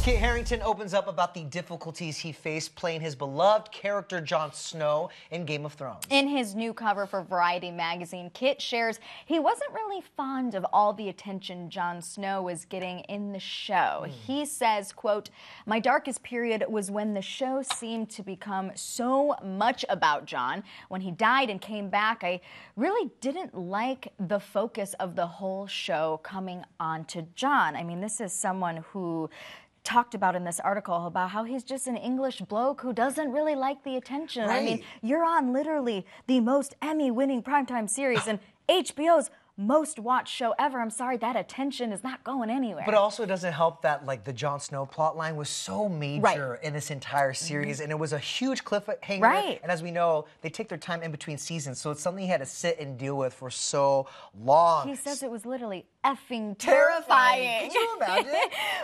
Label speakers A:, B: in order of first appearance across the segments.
A: Kit Harrington opens up about the difficulties he faced playing his beloved character Jon Snow in Game of Thrones.
B: In his new cover for Variety magazine, Kit shares he wasn't really fond of all the attention Jon Snow was getting in the show. He says, quote, "My darkest period was when the show seemed to become so much about Jon. When he died and came back, I really didn't like the focus of the whole show coming onto Jon." I mean, this is someone who talked about in this article about how he's just an English bloke who doesn't really like the attention.
A: Right.
B: I mean, you're on literally the most Emmy-winning primetime series and HBO's most watched show ever. I'm sorry, that attention is not going anywhere.
A: But also it doesn't help that like the Jon Snow plot line was so major in this entire series, and it was a huge cliffhanger.
B: Right.
A: And as we know, they take their time in between seasons, so it's something he had to sit and deal with for so long.
B: He says it was literally effing terrifying.
A: Could you imagine?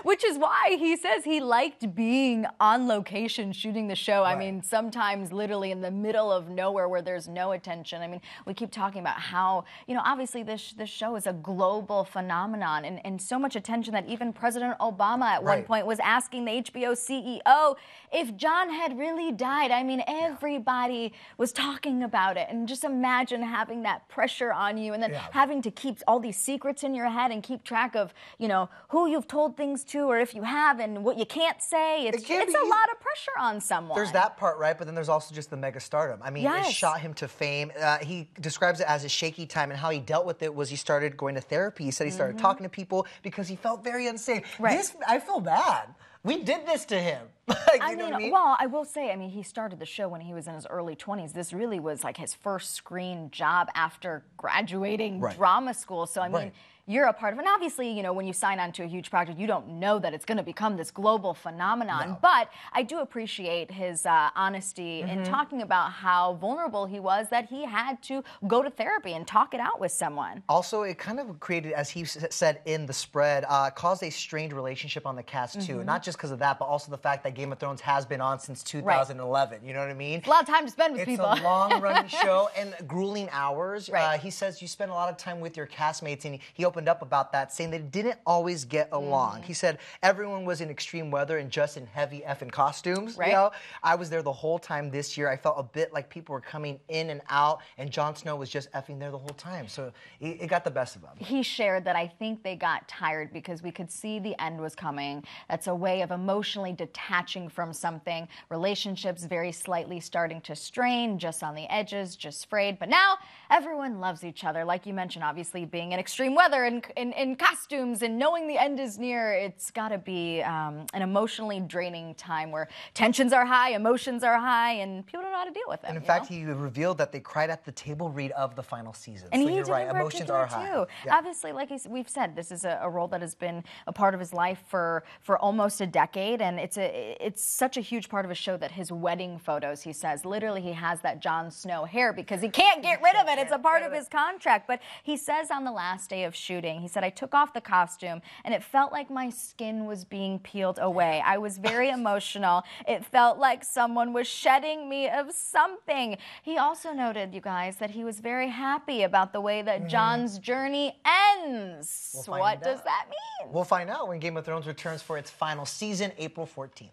B: Which is why he says he liked being on location shooting the show.
A: Right.
B: I mean, sometimes literally in the middle of nowhere where there's no attention. I mean, we keep talking about how, you know, obviously this show is a global phenomenon and so much attention that even President Obama at one point was asking the HBO CEO if Jon had really died. I mean, everybody was talking about it. And just imagine having that pressure on you and then having to keep all these secrets in your head and keep track of, you know, who you've told things to or if you have and what you can't say. It's a lot of pressure on someone.
A: There's that part, right? But then there's also just the mega stardom. I mean, it shot him to fame. He describes it as a shaky time, and how he dealt with it was he started going to therapy. He said he started talking to people because he felt very unsafe. This, I feel bad. We did this to him. You know what I mean?
B: Well, I will say, I mean, he started the show when he was in his early 20s. This really was like his first screen job after graduating drama school. So, I mean, you're a part of it. And obviously, you know, when you sign on to a huge project, you don't know that it's going to become this global phenomenon. But I do appreciate his honesty in talking about how vulnerable he was, that he had to go to therapy and talk it out with someone.
A: Also, it kind of created, as he said in the spread, caused a strained relationship on the cast, too. Not just because of that, but also the fact that Game of Thrones has been on since 2011. You know what I mean?
B: It's a lot of time to spend with people.
A: It's a long-running show and grueling hours. He says you spend a lot of time with your castmates, and he opened up about that, saying they didn't always get along. He said everyone was in extreme weather and just in heavy effing costumes. You know? I was there the whole time this year. I felt a bit like people were coming in and out, and Jon Snow was just effing there the whole time. So it got the best of him.
B: He shared that I think they got tired because we could see the end was coming. That's a way of emotionally detaching from something. Relationships very slightly starting to strain, just on the edges, just frayed. But now everyone loves each other. Like you mentioned, obviously being in extreme weather and in costumes and knowing the end is near, it's got to be an emotionally draining time where tensions are high, emotions are high, and people don't know how to deal with them.
A: And in fact, he revealed that they cried at the table read of the final season.
B: And
A: so
B: he
A: you're
B: did
A: right, emotions are high.
B: too. Obviously, like we've said, this is a role that has been a part of his life for almost a decade, and it's such a huge part of his show that his wedding photos, he says, literally he has that Jon Snow hair because he can't get rid of it. It's a part of his contract. But he says on the last day of shooting, he said, I took off the costume and it felt like my skin was being peeled away. I was very emotional. It felt like someone was shedding me of something. He also noted, you guys, that he was very happy about the way that Jon's journey ends. What does that mean?
A: We'll find out when Game of Thrones returns for its final season, April 14th.